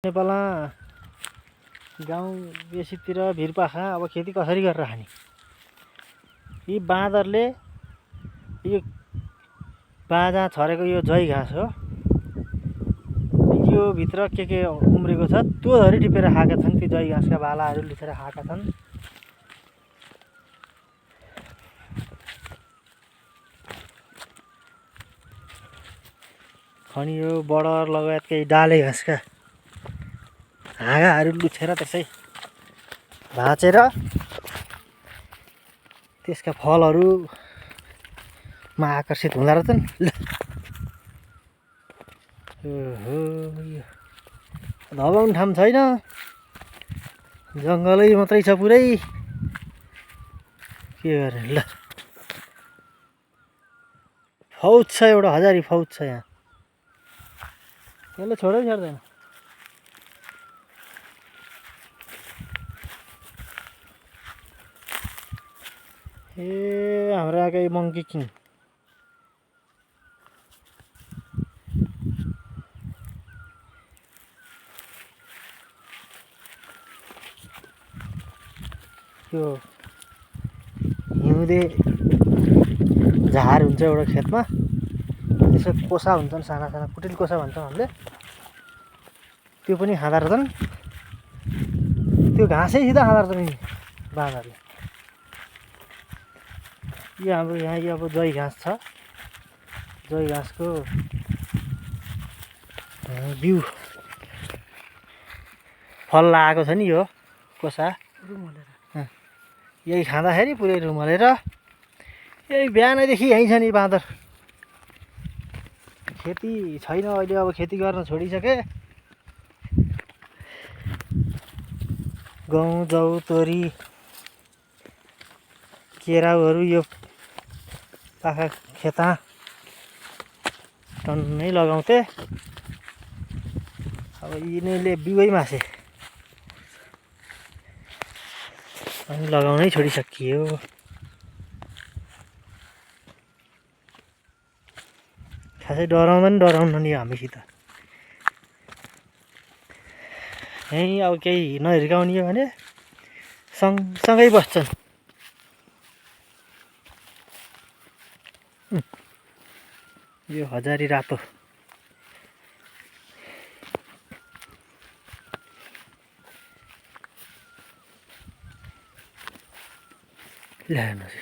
नेपालमा गाउँ बेसीतिर भिरपाखा अब खेती कसरी गरेर खाने। यी बाँदरले यो बाँझा छरेको यो जय घाँस हो, यो भित्र के उम्रेको छ त्यो धरि टिपेर खाएका छन्। त्यो जय घाँसका भालाहरू लिएर खाएका छन्। अनि यो बडर लगायतका डाले घाँसका हाँगाहरू लुछेर त्यसै भाँचेर त्यसका फलहरूमा आकर्षित हुँदा रहेछन्। ओहो, यो धपाउने ठाउँ छैन, जङ्गलै मात्रै छ पुरै। के गर्ने ल, फौज छ, एउटा हजारी फौज छ यहाँ। यसले छोडै छोड्दैन। ए हाम्रो यहाँकै मङ्की किङ यो हिउँदे झार हुन्छ एउटा खेतमा, त्यसो कोसा हुन्छन्, साना साना कुटिल कोसा भन्छौँ हामीले। त्यो पनि खाँदा रहेछन्, त्यो घाँसै सिधा खाँदा रहेछन् यिनी बाँदरले। यो हाम्रो यहाँ यो अब जय घाँस छ, जय घाँसको बिउ फल लागेको छ नि, यो कोसा यही खाँदाखेरि पुरै रुमलेर यही बिहानैदेखि यहीँ छ नि बाँदर। खेती छैन अहिले, अब खेती गर्न छोडिसके। गहुँ जौ तोरी केराउहरू यो पाखा खेता टन्नै लगाउँथे। अब यिनीहरूले बिउै मासे अनि लगाउनै छोडिसकियो। खासै डराउँदैन नि हामीसित। यहीँ अब केही नहिर्काउने हो भने सँगसँगै बस्छन्। यो हजारी रातो ल हेर्नुहोस्,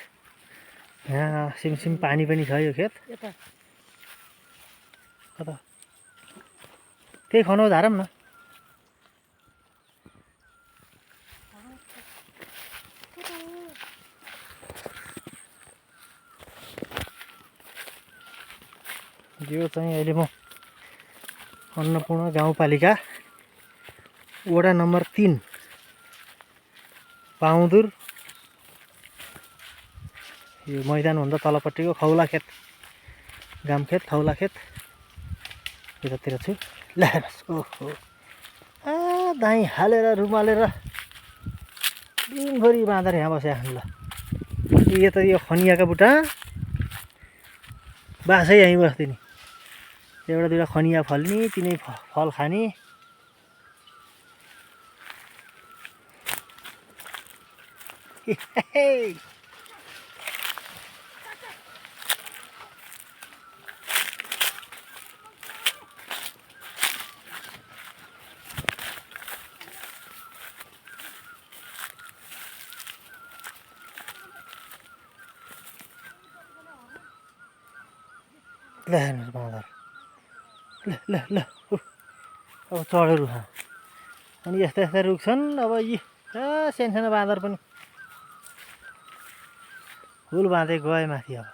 यहाँ सिमसिम पानी पनि छ। यो खेत कता त्यही खनाउ झारौँ न। यो चाहिँ अहिले म अन्नपूर्ण गाउँपालिका वडा नम्बर 3 पाउँदुर, यो मैदानभन्दा तलपट्टिको खौला खेत, गामखेत खौला खेत यतातिर छु। ल हेर्नुहोस्, ओहो दाइँ हालेर रुमालेर दिनभरि बाँदर यहाँ बसेका छन्। ल यो त यो खनियाका बुटा बासै यहीँ बस्थे नि, एउटा दुईवटा खनिया फल्ने, तिनै फल खाने। ल हेर्नुहोस् बाँदर, ल ल ल अब चढ्यो रुखमा। अनि यस्ता यस्ता रुख छन्। अब यी सानो बाँदर पनि हुल बाँधे गए माथि। अब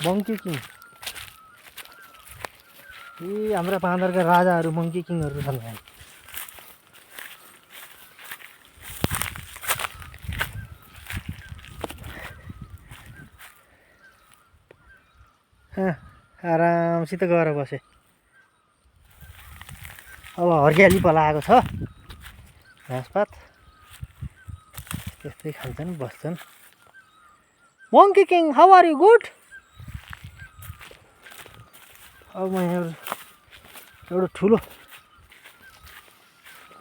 मङ्की किङ, यी हाम्रा बाँदरका राजाहरू मङ्की किङहरू छन्। आरामसित गएर बसे। अब हरियाली पलाएको छ, घाँसपात त्यस्तै खान्छन्, बस्छन्। Monkey king how are you good? अब म यहाँ एउटा ठुलो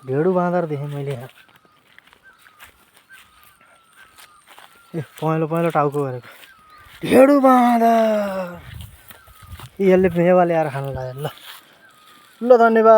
भेडु बाँदर देखेँ मैले यहाँ। ए पहेँलो पहेँलो टाउको गरेको भेडु बाँदर। यसले मेवा ल्याएर खान लाग्यो। ल ल धन्यवाद।